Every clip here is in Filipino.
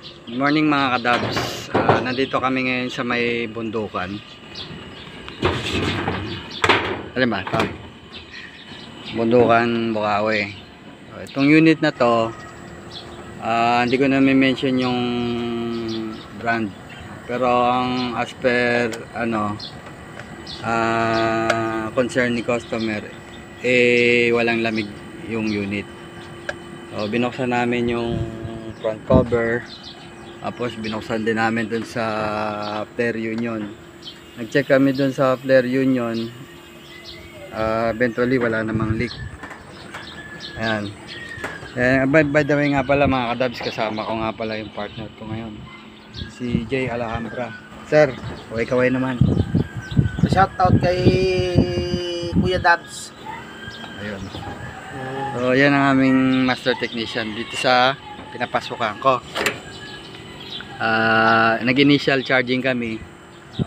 Good morning mga kadabs. Nandito kami ngayon sa may bundukan. Alam ba? Ito. Bundukan, Bukawi. Itong unit na to, hindi ko na mention yung brand. Pero ang as per concern ni customer, walang lamig yung unit. So, binuksan namin yung front cover. Tapos binuksan din namin dun sa flare union. Nag-check kami dun sa flare union. Eventually wala namang leak. Ayan. By the way nga pala mga kadabs, kasama ko nga pala yung partner ko ngayon, si Jay Alhambra. Sir, kaway-kaway naman. Shout out kay Kuya Dabs. Ayun. So yan ang aming master technician dito sa pinapasukan ko. Nag-initial charging kami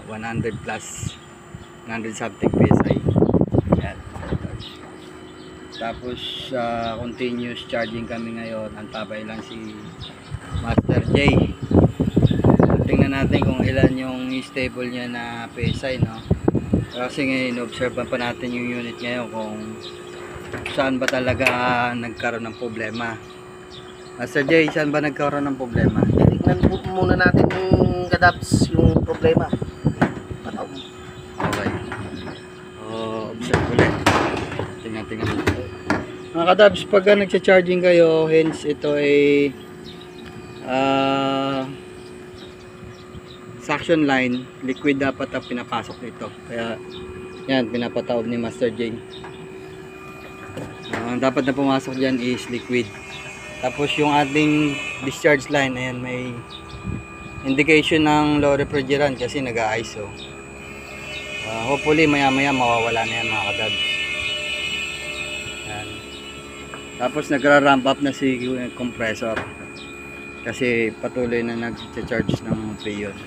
100 plus 100 something PSI. Ayan. Tapos continuous charging kami ngayon. Ang tabay lang si Master J. Tingnan natin kung ilan yung stable niya na PSI, no? Kasi ngayon observe pa natin yung unit ngayon kung saan ba talaga nagkaroon ng problema. Master J, saan ba nagkaroon ng problema? Tingnan muna natin yung Kadabs, yung problema. Okay. Observe ulit. Tingnan. Mga kadabs, pag nagcha-charging kayo, hence ito ay suction line, liquid dapat ang pinapasok nito. Kaya yan, pinapataob ni Master J. Dapat na pumasok dyan is liquid. Tapos yung ating discharge line, ayan, may indication ng low refrigerant kasi nag-ISO. Hopefully maya maya mawawala na yan mga kadabs. Ayan. Tapos nagra-ramp up na si compressor kasi patuloy na nag-charge ng freon.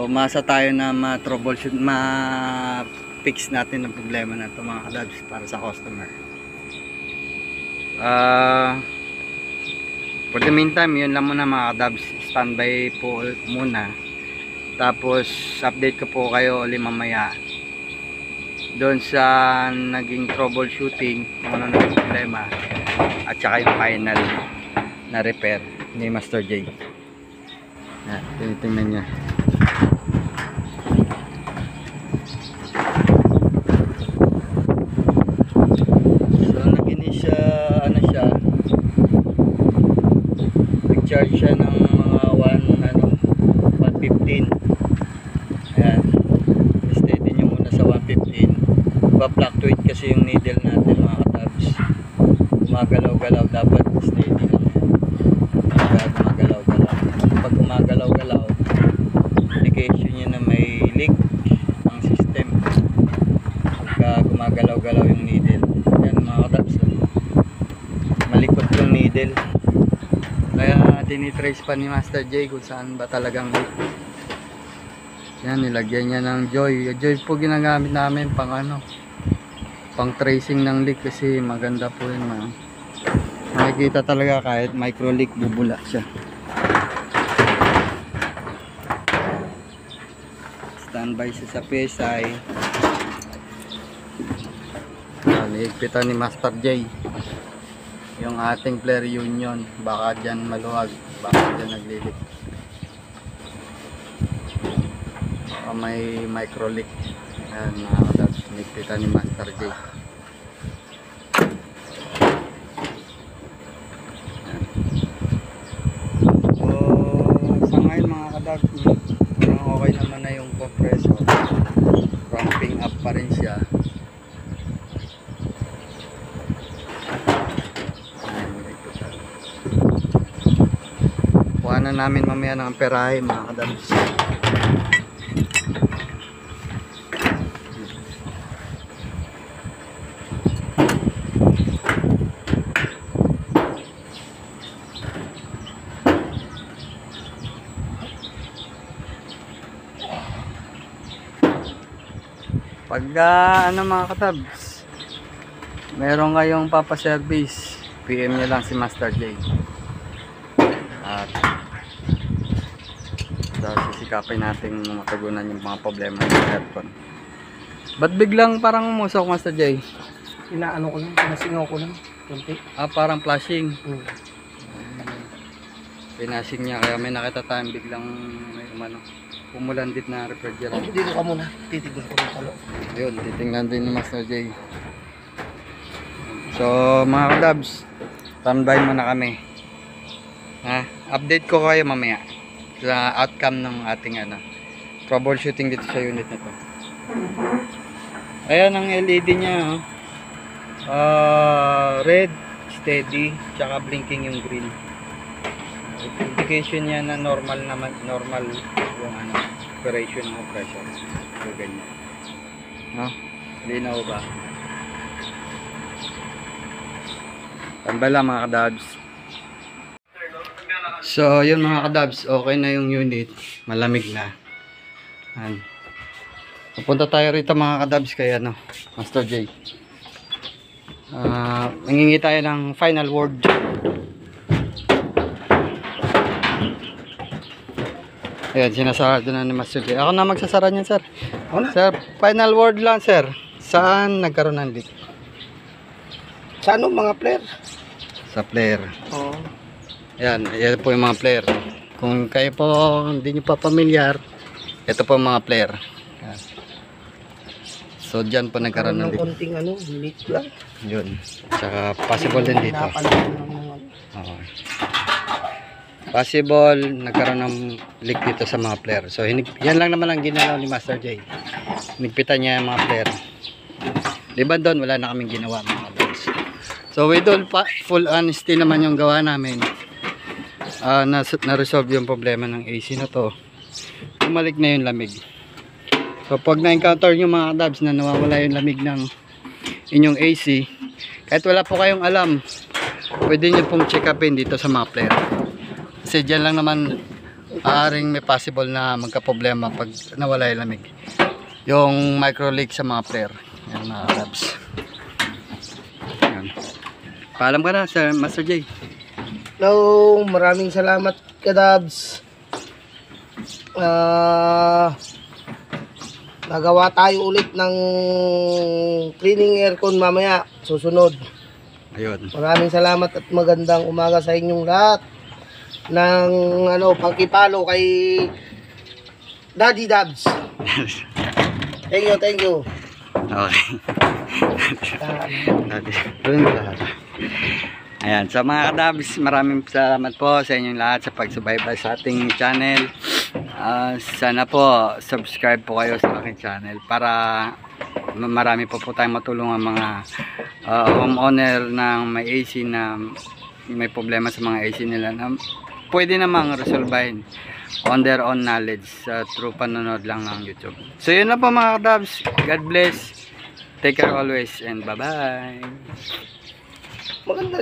Masa tayo na ma-troubleshoot, ma-fix natin ang problema na ito mga kadabs para sa customer. For the meantime, yun lang muna mga kadabs. Standby po muna. Tapos update ko po kayo ulit mamaya doon sa naging troubleshooting, kung ano naging problema, at saka yung final na repair ni Master J. Tinitingnan niya. Charge siya ng mga 115. Ayan, steady nyo muna sa 115. Ba-fluctuate kasi yung needle natin mga katabs. Gumagalaw-galaw, dapat steady lang yan. Gumagalaw-galaw. Pag gumagalaw-galaw, indication nyo na may leak ang system. Pag gumagalaw-galaw yung needle, yan mga katabs, malikot yung needle. Kaya tinitrace pa ni Master J kung saan ba talagang leak. Yan, nilagyan niya ng Joy. Joy po ginagamit namin pang pang tracing ng leak kasi maganda po yun. Makikita talaga kahit micro leak, bubula siya. Standby siya sa PSI. Niigpitan ni Master J yung ating flare union, baka dyan maluwag, baka dyan naglilik, baka may micro leak. Ayan mga kadabs, nigpitan ni Master J. So sa ngayon mga kadabs, okay naman na yung compressor, ramping up pa rin siya. Na namin mamaya ng amperahe mga kadabs. Pag mga katabs, meron kayong papaservice, PM nyo lang si Master J. At So, sisikapin natin matugunan yung mga problema ng aircon. Ba't biglang parang umusok, Master J? Inaano ko lang, pinasingaw ko lang. Kunti. Parang flashing. Hmm. Pinasing niya, kaya may nakita tayong biglang may umulandit na refrigerator. Dito ka muna. Titignan ko ng talo. Ayun, titingnan din ni Master J. So, mga kadabs, standby muna kami. Update ko kayo mamaya sa outcome ng ating troubleshooting dito sa unit na to. Ayan ang LED niya. Red, steady, tsaka blinking yung green. Indication niya na normal naman, normal yung operation ng pressure. So, ganyan. Linaw ba? Tambay lang mga kadabs. So, yun mga kadabs, okay na yung unit. Malamig na. Pupunta tayo rito mga kadabs kaya Master J. Nangingi tayo ng final word. Ayan, sinasarado na ni Master J. Ako na magsasara niyan, sir. Sir, final word lang, sir. Saan nagkaroon ng leak? Sa ano mga player? Sa flare. Oo. Ayan, yan po yung mga flare. Kung kayo po hindi nyo pa pamilyar, ito po yung mga flare. Ayan. So, dyan po nagkaroon ng leak. Konting leak lang. Yun. Tsaka possible din dito. Okay. Possible nagkaroon ng leak dito sa mga flare. So, yan lang naman ang ginalaw ni Master J. Hinigpitan niya yung mga flare. Diba doon, wala na kaming ginawa mga boys. So, with all full honesty naman yung gawa namin. Na-resolve yung problema ng AC na to. Bumalik na yung lamig. So, pag na-encounter nyo mga dabs na nawawala yung lamig ng inyong AC, kahit wala po kayong alam, pwede nyo pong check upin dito sa mga flare. Kasi dyan lang naman aaring may possible na magka-problema pag nawala yung lamig. Yung micro leak sa mga flare. Yan mga dabs. Yan. Paalam ka na, Sir Master J. Hello, maraming salamat kadabs. Nagawa tayo ulit ng cleaning aircon mamaya, susunod. Ayun. Maraming salamat at magandang umaga sa inyong lahat. Ng pagkipalo kay Daddy Dabs. Thank you. Okay. Ayan, sa mga kadabs, maraming salamat po sa inyong lahat sa pagsubaybay sa ating channel. Sana po subscribe po kayo sa aking channel para marami po tayong matulungan mga homeowner ng may AC na may problema sa mga AC nila na pwede namang resolvehin on their own knowledge through panonood lang ng YouTube. So yun lang po mga kadabs. God bless. Take care always and bye bye. Maganda